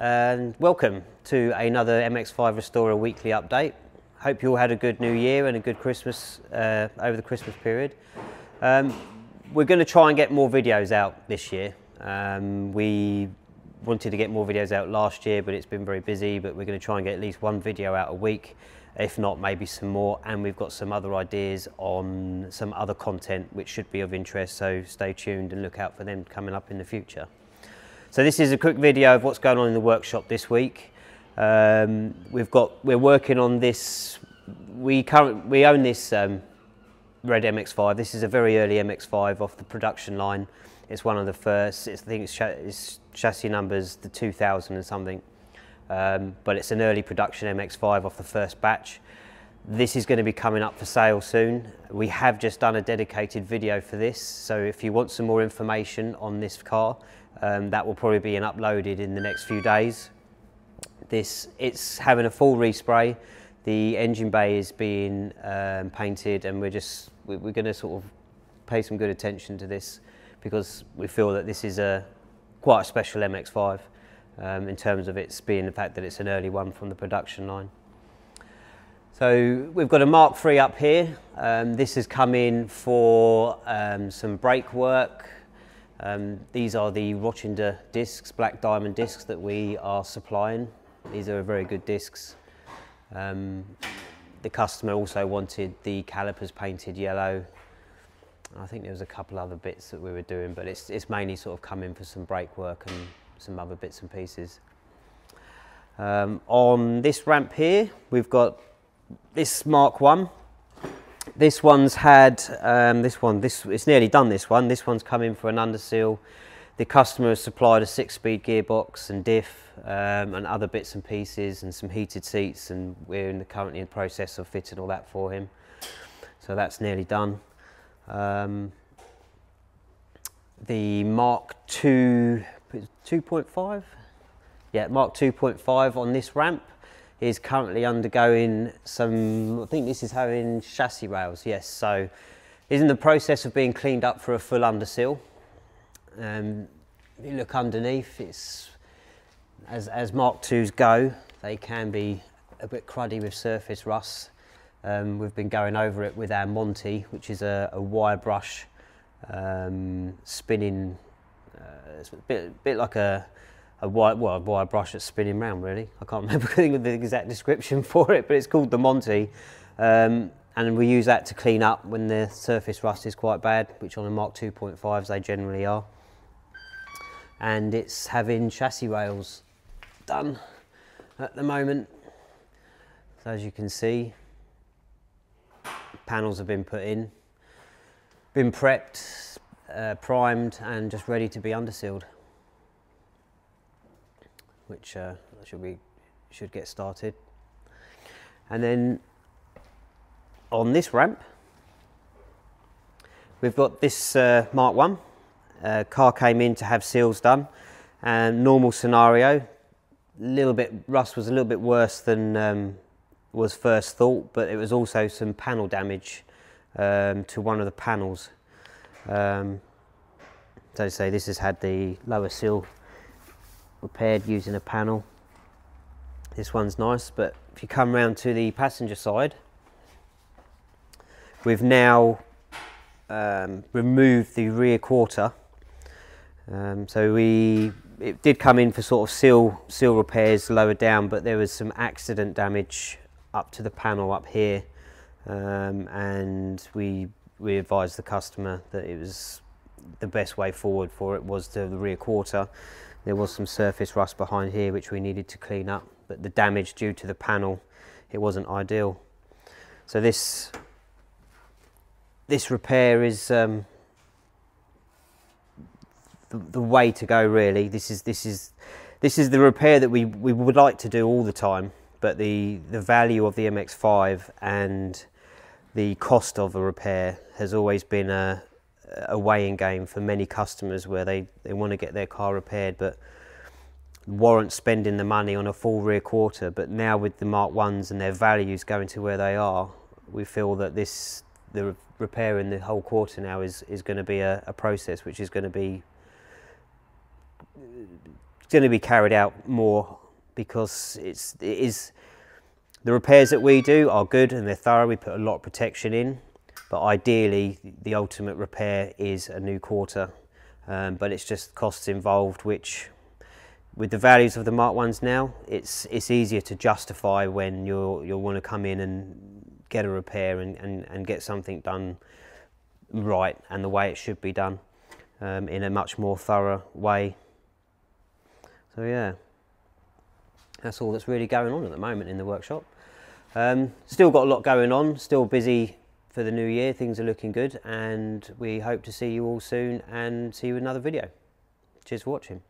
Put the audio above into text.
and welcome to another MX5 Restorer weekly update. Hope you all had a good New Year and a good Christmas over the Christmas period. We're going to try and get more videos out this year. We wanted to get more videos out last year, but it's been very busy, but we're going to try and get at least one video out a week, if not maybe some more, and we've got some other ideas on some other content which should be of interest, so stay tuned and look out for them coming up in the future. So this is a quick video of what's going on in the workshop this week. We're working on this. We own this red MX5. This is a very early MX5 off the production line. It's one of the first. I think its chassis numbers the 2000 and something, but it's an early production MX5 off the first batch. This is going to be coming up for sale soon. We have just done a dedicated video for this, so if you want some more information on this car, that will probably be uploaded in the next few days. It's having a full respray. The engine bay is being painted, and we're going to sort of pay some good attention to this because we feel that this is quite a special MX5 in terms of its being the fact that it's an early one from the production line. So we've got a Mark III up here. This has come in for some brake work. These are the Rochinder discs, black diamond discs that we are supplying. These are very good discs. The customer also wanted the calipers painted yellow. I think there was a couple other bits that we were doing, but it's mainly sort of come in for some brake work and some other bits and pieces. On this ramp here, we've got this Mark I. This one's had, it's nearly done this one. This one's come in for an underseal. The customer has supplied a 6-speed gearbox and diff and other bits and pieces and some heated seats, and we're currently in the process of fitting all that for him. So that's nearly done. The Mark II 2.5? Yeah, Mark 2.5 on this ramp is currently undergoing some, I think this is having chassis rails, yes, so is in the process of being cleaned up for a full underseal. If you look underneath, it's, as Mark IIs go, they can be a bit cruddy with surface rust. We've been going over it with our Monty, which is a wire brush spinning, it's a bit like a wire brush that's spinning round, really. I can't remember the exact description for it, but it's called the Monty. And we use that to clean up when the surface rust is quite bad, which on the Mark 2.5s they generally are. And it's having chassis rails done at the moment. So as you can see, panels have been put in, been prepped, primed, and just ready to be undersealed, which should get started. And then on this ramp, we've got this Mark I. Car came in to have seals done, and normal scenario, rust was a little bit worse than was first thought, but it was also some panel damage to one of the panels. So to say, this has had the lower sill repaired using a panel. This one's nice, but if you come round to the passenger side, we've now removed the rear quarter. So it did come in for sort of seal repairs lower down, but there was some accident damage up to the panel up here, and we advised the customer that it was the best way forward for it was to the rear quarter. There was some surface rust behind here which we needed to clean up, but the damage due to the panel, it wasn't ideal. So this repair is the way to go, really. This is the repair that we would like to do all the time, but the value of the MX5 and the cost of a repair has always been a weighing game for many customers, where they want to get their car repaired but warrant spending the money on a full rear quarter. But now with the Mark Is and their values going to where they are, we feel that the repairing the whole quarter now is going to be a process which is going to be going to be carried out more, because the repairs that we do are good and they're thorough. We put a lot of protection in, but ideally the ultimate repair is a new quarter. But it's just costs involved, which with the values of the Mark 1s now, it's easier to justify when you'll want to come in and get a repair and get something done right and the way it should be done, in a much more thorough way. So yeah, that's all that's really going on at the moment in the workshop. Still got a lot going on, still busy for the new year. Things are looking good, and we hope to see you all soon and see you in another video. Cheers for watching.